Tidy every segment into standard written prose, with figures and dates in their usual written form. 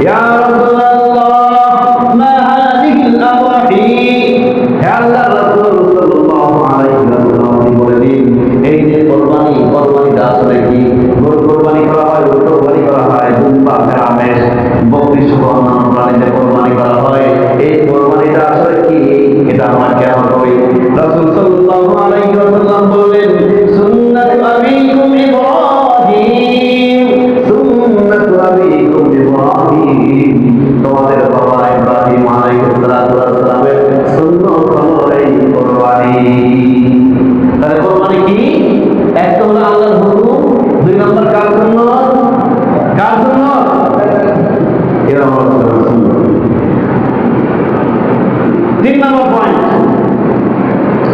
ইয়া রাসূলুল্লাহ মা হাযিহিল আওয়াহি, হে আল্লাহর রাসূল সাল্লাল্লাহু আলাইহি ওয়াসাল্লাম আপনি বলে দিন এই যে কোরবানিটা আসলে কি? গরু কোরবানি করা হয়, উট কোরবানি করা হয়, দুধ বা আমেজ বকরি সহ অন্যান্য প্রাণীদের কোরবানি করা হয়, এই কোরবানিটা আসলে কি? এটা আমার কেমন হবে? রাসূল সাল্লাল্লাহু আলাইহি ওয়াসাল্লাম বললেন সুন্নাতু আবিকুম ইব্রাহিম, সুন্নাতু আবিকুম ইব্রাহিম, তোমাদের বাবা ইব্রাহিম আলাইহিস সালাতু ওয়াস সালামের সুন্নাত হলো এই কোরবানি। তাহলে কোরবানি কি? এক তো হলো আল্লাহর হুকুম, দুই নম্বর কার সুন্নাত? কার সুন্নাত? এরা হলো সুন্নাত। তিন নম্বর পয়েন্ট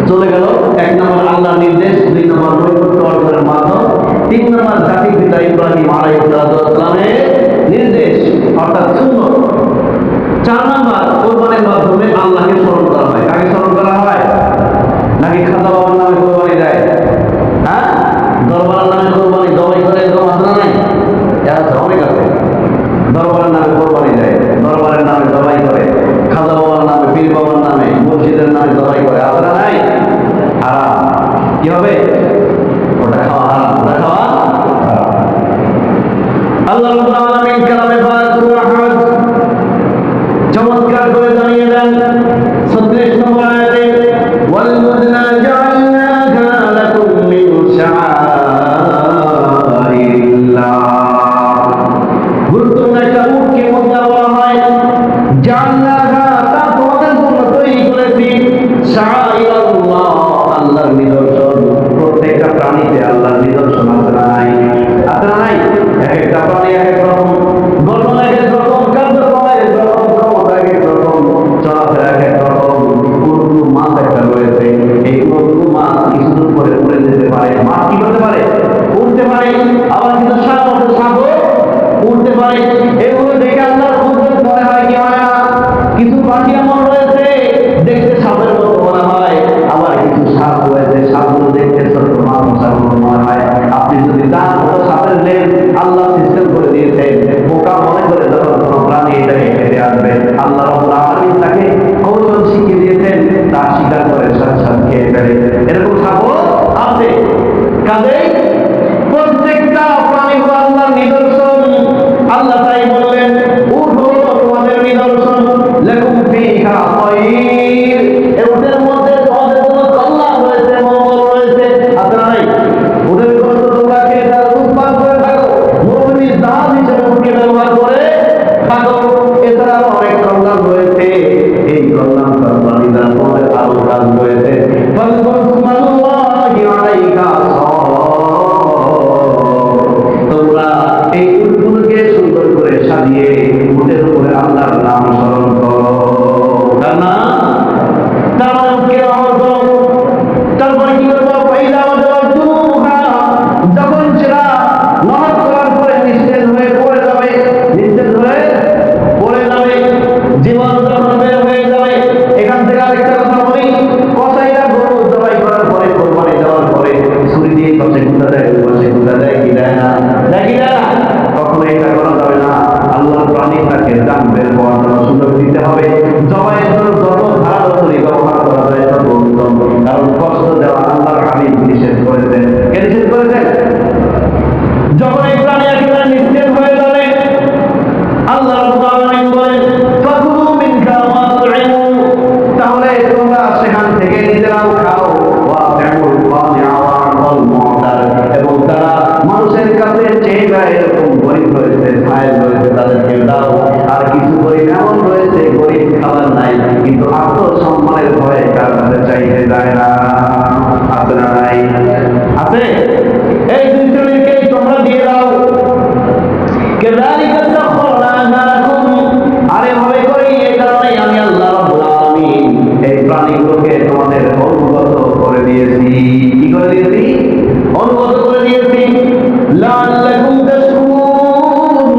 চলে গেল। এক নম্বর আল্লাহর নির্দেশ, দুই নম্বর নৈকট্য অর্জনের মাধ্যম, তিন নম্বর জাতির পিতা ইব্রাহিম আলাইহিস সালামের নির্দেশ অর্থাৎ সুন্নাত। চার নম্বর কোরবানির মাধ্যমে আল্লাহকে স্মরণ করা হয়। কাকে স্মরণ করা হয়? নাকি খাজা বাবার নামে কোরবানি দেয়? হ্যাঁ, দরবারের নামে কোরবানি জবাই করে এরকম আছে না নাই? আছে, অনেক আছে। দরবারের নামে কোরবানি দেয়, দরবারের নামে জবাই করে, খাজা বাবার নামে, পীর বাবার নামে, মসজিদের নামে জবাই করে, আছে না নাই? হারাম। কি হবে? ওটা খাওয়া হারাম, ওটা খাওয়া হারাম। আল্লাহ রাব্বুল আলামিন কালামে পাক সূরা হজ চমৎকার করে জানিয়ে দেন 36 নম্বর আয়াতে, ওয়াল বুদনা জাআলনাহা লাকুম মিন শাআইরিল্লাহ। গুরুত্বপূর্ণ একটা উটকে মধ্যে বলা হয় জাআলনাহা, তা তোমাদের জন্য তৈরি করেছি, শাআইরাল্লাহ, আল্লাহর নিদর্শন। প্রত্যেকটা প্রাণীতে আল্লাহর নিদর্শন আছে না নাই? আছে না নাই? এক একটা প্রাণী এক এক রকম, গঠন এক এক রকম, কার্যক্রম এক এক রকম, ক্ষমতা এক এক রকম, চলাফেরা এক এক রকম। উর্দু মাছ একটা রয়েছে, এই উর্দু মাছ কিছুদিন পরে উড়ে যেতে পারে। মাছ কি করতে পারে? উড়তে পারে। আবার কিন্তু সাপ আছে, সাপও উড়তে পারে। এগুলো দেখে আল্লাহর কুদরত মনে হয় কি হয় না? কিছু পাখি এমন রয়েছে দেখতে সাপের মতো মনে হয়, আবার কিছু সাপ রয়েছে সাপগুলো দেখতে ছোট মানুষের মতো মনে হয়। আপনি যদি চান তো সাপের লেজ আল্লাহ সিস্টেম করে দিয়েছেন, পোকা মনে করে যখন কোনো প্রাণী এটাকে খেতে আসবে, আল্লাহ রাব্বুল আলামিন তাকে কৌশল শিখিয়ে দিয়েছেন, তা স্বীকার করে সাথে সাথে খেয়ে ফেলে। এরকম সাপও আছে। কাজেই প্রত্যেকটা প্রাণী হলো আল্লাহর নিদর্শন। আল্লাহ তাই বললেন উট হলো তোমাদের নিদর্শন, লাকুম ফীহা খায়র, এই উটের মধ্যে তোমাদের জন্য কল্যাণ রয়েছে, মঙ্গল রয়েছে। আছে না নাই? উটের গোশত তোমরা খেয়ে তার দুধ পান করে থাকো, মুমিনের জাহাজ হিসেবে উটকে ব্যবহার করে থাকো। এছাড়াও অনেক কল্যাণ রয়েছে। এই কল্যাণ প্রাণী দ্বারা তোমাদের আরো কাজ রয়েছে। ফাযকুরুল্লাহি আলাইহা, তোমরা এই উটগুলোকে সুন্দর করে সাজিয়ে উটের উপরে আল্লাহর নাম স্মরণ করো। তার নাম, তার মানে উটকে ব্যবহার করো। তারপরে কি করবো? পয়লা ওয়াজতুহা, যখন সেটা নহর করার পরে নিস্তেজ হয়ে পড়ে যাবে, নিস্তেজ হয়ে পড়ে যাবে, জীবন যখন বের হয়ে যাবে। এখান থেকে আরেকটা কথা বলি, কসাইরা গরু জবাই করার পরে, কোরবানি দেওয়ার পরে ছুরি দিয়ে কষে গুঁতা দেয়, কষে গুঁতা দেয় কি দেয় না? দেয় কি দেয় না? কখনো এটা করা যাবে না। আল্লাহর প্রাণীটাকে জান বের হওয়ার জন্য সুযোগ দিতে হবে। জবাইয়ের জন্য যত ধারালো ছুরি ব্যবহার করা যায় তত উত্তম, কারণ কষ্ট দেওয়া আল্লাহর হাবিব নিষেধ করেছেন। কে নিষেধ করেছেন? যখন এই প্রাণী একেবারে নিস্তেজ হয়ে যাবে, আল্লাহ রাব্বুল আলামিন বলেন ফাকুলু মিনহা মা তু'ইমু, তাহলে তোমরা সেখান থেকে নিজেরাও খাও। ওয়া তা'মুল কানিআ ওয়াল মু'তার, এবং তারা মানুষের কাছে চেয়ে যায় এরকম গরিব রয়েছে, ফাইল রয়েছে, তাদেরকে দাও। আর কিছু গরিব এমন রয়েছে গরিব, খাবার নাই, কিন্তু আত্মসম্মানের ভয়ে কার কাছে চাইতে যায় না। আছে না নাই? আছে। এই দুই শ্রেণীকেই তোমরা দিয়ে দাও। কাযালিকা সাখখারনাহা লাকুম, আর এভাবে করেই, এই কারণেই আমি আল্লাহ রাব্বুল আলামিন এই প্রাণীগুলোকে তোমাদের অনুগত করে দিয়েছি। কি করে দিয়েছি? অনুগত করে দিয়েছি। লাআল্লাকুম তাশকুরুন,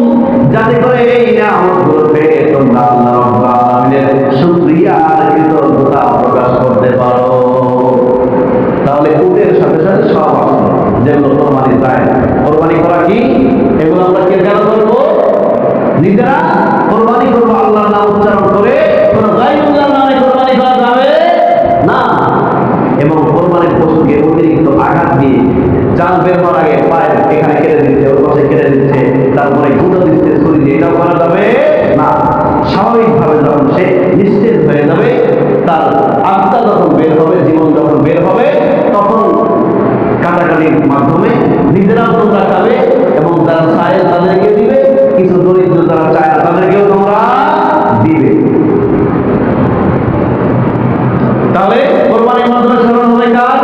যাতে করে এই নিয়ামতগুলো পেয়ে তোমরা আল্লাহ রাব্বুল আলামিনের শুকরিয়া আর কৃতজ্ঞতা প্রকাশ করতে পারো। তাহলে উটের সাথে সাথে সব আছে যেগুলো কোরবানি চায়। কোরবানি করা কি? এগুলো আমরা কেন করবো? কোরবানি করবো আল্লাহর নাম উচ্চারণ করে, কোনো গায়রুল্লাহর নামে কোরবানি করা যাবে না। এবং কোরবানির পশুকে অতিরিক্ত আঘাত দিয়ে জান বের হওয়ার আগে পায়ের এখানে কেটে দিচ্ছে, ওর পাশে কেটে দিচ্ছে, তারপরে গুঁতো দিচ্ছে ছুরি দিয়ে, এটাও করা যাবে না। স্বাভাবিকভাবে যখন সে নিশ্চিত হয়ে যাবে, তার আত্মা যখন বের হবে, জীবন যখন বের হবে, তখন কাটাকাটির মাধ্যমে নিজেরাও তোমরা খাবে এবং যারা চায় তাদেরকে দিবে, কিছু দরিদ্র যারা চায় না তাদেরকেও তোমরা দিবে। তাহলে কোরবানির মাধ্যমে স্মরণ হবে কার?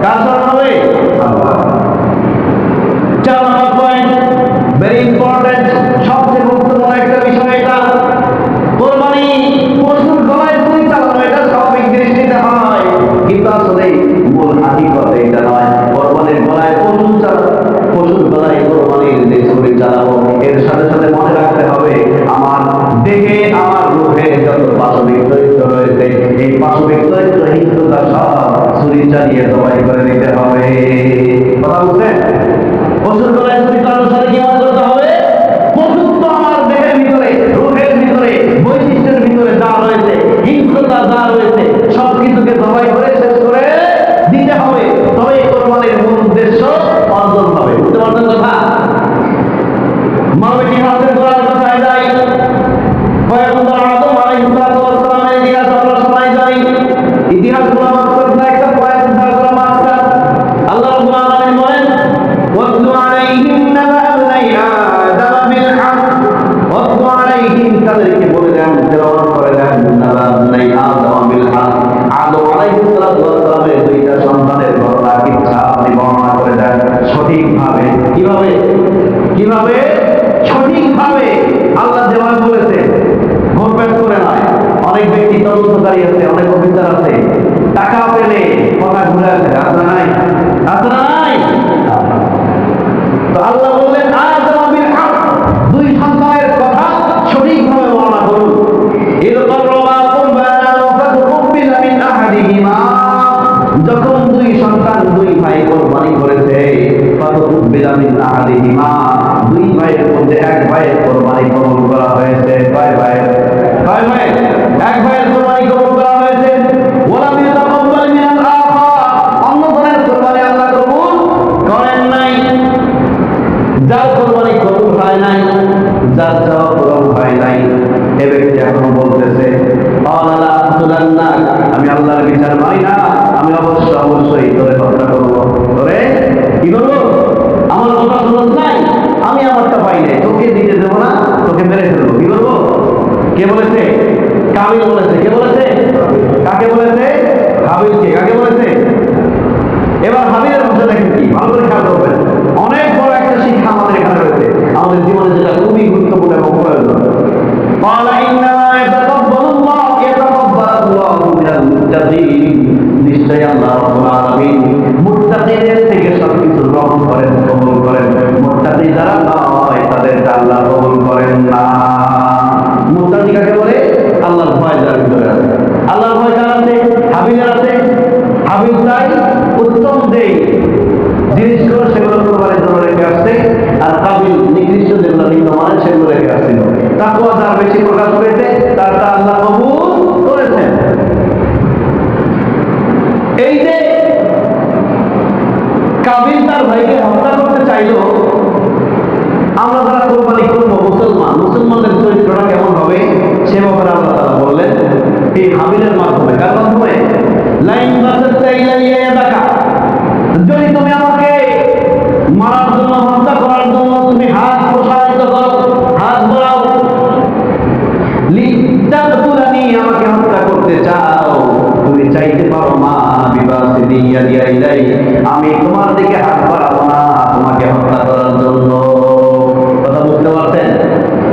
কার স্মরণ হবে? আল্লাহ। 4 নম্বর পয়েন্ট, ভেরি ইম্পর্টেন্ট, সবচেয়ে গুরুত্বপূর্ণ একটা বিষয় এটা। কোরবানি পশুর গলায় ছুরি চালানো, এটা স্বাভাবিক দৃষ্টিতে হয়, কিন্তু আসলে মূল হাকিকত এটা নয়। কোরবানির গলায় পশুর গলায় কোরবানির যে ছুরি চালাবো, এর সাথে সাথে মনে রাখতে হবে আমার দেহে, আমার রূহে যত পাশবিক চরিত্র রয়েছে, এই পাশবিক চরিত্র হিন্দুতা সব ছুরি চালিয়ে জবাই করে নিতে হবে। কথা বুঝছেন? পশুর গলায় ছুরি চালানোর সাথে কি মনে করতে হবে? পশুত্ব আমার দেহের ভিতরে, রূহের ভিতরে, বৈশিষ্ট্যের ভিতরে যা রয়েছে, হিংস্রতা যা রয়েছে, সবকিছুকে জবাই করে শেষ করে দিতে হবে, তবে কোরবানির মূল উদ্দেশ্য অর্জন হবে। বুঝতে পারছেন কথা? মানব ইতিহাসের গোড়ার কথায় যাই, পয়গম্বর আদম আলাইহিস সালামের ইতিহাস আমরা সবাই জানি। ইতিহাস গুলো মাত্র একটা পয়েন্ট ধার করা মাত্র। আল্লাহ রাব্বুল আলামিন বলেন, ওয়াতলু আলাইহিম নাবা ইবনাই আদম বিল হক, ওয়াতলু আলাইহিম, তাদেরকে বলে দেন, তেলাওয়াত করে দেন, নাবা ইবনাই আদম বিল হক, আদম আলাইহিস সালামের দুইটা সন্তানের ঘটনা কিচ্ছা আপনি বর্ণনা করে দেন সঠিকভাবে। কিভাবে? কিভাবে? সঠিকভাবে। আল্লাহ যেভাবে বলেছে, ঘোরপেট করে নয়। অনেক ব্যক্তি তদন্তকারী আছে, অনেক অফিসার আছে, টাকা পেলে কথা ঘুরে আসে, আছে নাই? আছে নাই? তো আল্লাহ বললেন আদম বিল হক, দুই সন্তানের কথা সঠিকভাবে বর্ণনা করুন। ইয ক্বাররাবা কুরবানান ফাতুকবিলা মিন আহাদিহিমা, যখন দুই সন্তান, দুই ভাই কোরবানি করেছে, ফাতুকবিলা মিন আহাদিহিমা, দুই ভাইয়ের মধ্যে এক ভাইয়ের কোরবানি কবুল করা হয়েছে। কয় ভাই? কয় ভাই? এক ভাইয়ের কোরবানি কবুল করা হয়েছে। ওয়ালাম ইয়াতাকাব্বাল মিনাল আখার, অন্য জনের কোরবানি আল্লাহ কবুল করেন নাই। যার কোরবানি কবুল হয় নাই, যার চাওয়া পূরণ হয় নাই, এ ব্যক্তি এখন বলতেছে আল্লাহ তুলান্নাক, আমি আল্লাহর বিচার মানি না, আমি অবশ্যই তোরে হত্যা করবো। তোরে কি করবো? আমার কথা শুনছ নাই, আমি আমারটা পাই নাই, তোকে দিতে দেবো না, তোকে মেরে ফেলবো। কি করবো? কে বলেছে? কাবিল বলেছে। কে বলেছে? কাকে বলেছে? হাবিলকে। কাকে বলেছে? এবার হাবিলের মধ্যে দেখেন কি, ভালো করে খেয়াল করবেন, অনেক বড় একটা শিক্ষা আমাদের এখানে রয়েছে, আমাদের জীবনে যেটা খুবই গুরুত্বপূর্ণ এবং প্রয়োজন। নিশ্চয়ই আল্লাহ রাব্বুল আলামিন মুত্তাকিদের থেকে সবকিছু গ্রহণ করেন, কবুল করেন। মুত্তাকি যারা নয় তাদেরকে আল্লাহ কবুল করেন না। মুত্তাকি কাকে বলে? আল্লাহর ভয় যার ভিতরে আছে। আল্লাহর ভয় যার আছে, হাবিলের আছে। হাবিল চাই উত্তম যেই জিনিসগুলো, সেগুলো কোরবানির জন্য রেখে আসছে, আর কাবিল নিকৃষ্ট যেগুলো নিম্নমানের সেগুলো রেখে আসছিল। তাকওয়া যার বেশি প্রকাশ করেছে, তারটা আল্লাহ কবুল করেছেন। এই যে কাবিল তার ভাইকে হত্যা করতে চাইল, আমরা যারা কোরবানি করবো মুসলমানদের চরিত্রটা কেমন হবে সে ব্যাপারে আল্লাহ তাআলা বললেন এই হাবিলের মাধ্যমে। কার মাধ্যমে? লাইন বাসাতা ইলাইয়া ইয়াদাকা, যদি তুমি আমাকে মারার জন্য, হত্যা করার জন্য তুমি হাত প্রসারিত করো, হাত বাড়াও, লিতাকতুলানি, আমাকে হত্যা করতে চাও, তুমি চাইতে পারো মা বিবাসিদি ইয়াদিয়া ইলাই, আমি তোমার দিকে হাত বাড়াবো না তোমাকে হত্যা করার জন্য। কথা বুঝতে পারছেন?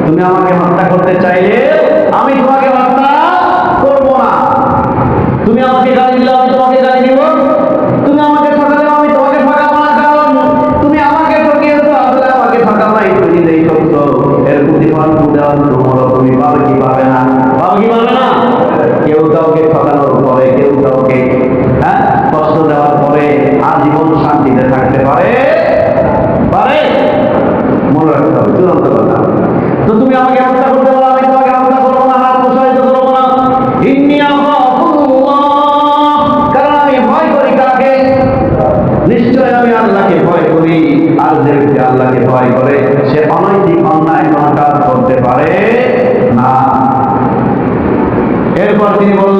তুমি আমাকে হত্যা করতে চাইলে আমি তোমাকে হত্যা করব না। তুমি আমাকে গালি দিলে আমি তোমাকে গালি দিব, তুমি আমাকে ঠকালে আমি তোমাকে ঠকাবো না, কারণ তুমি আমাকে ঠকিয়েছো, আসলে আমাকে ঠকাও নাই, তুমি যেই ঠকছো এর প্রতিফল তুমি পাবে কি পাবে না? পাবে কি পাবে না? কেউ কাউকে ঠকানোর পরে, কেউ কাউকে কষ্ট দেওয়ার পরে আজীবন শান্তিতে থাকতে পারে? পারে? মনে রাখতে হবে চূড়ান্ত কথা। তো তুমি আমাকে হত্যা করতে বলো, আমি তোমাকে হত্যা করবো না, হাত প্রসারিত করবো না। ইন্নী আখাফুল্লাহ, কারণ আমি ভয় করি কাকে? নিশ্চয় আমি আল্লাহকে ভয় করি। আর যে ব্যক্তি আল্লাহকে ভয় করে সে অনৈতিক অন্যায় কোনো কাজ করতে পারে না। এরপর তিনি বললেন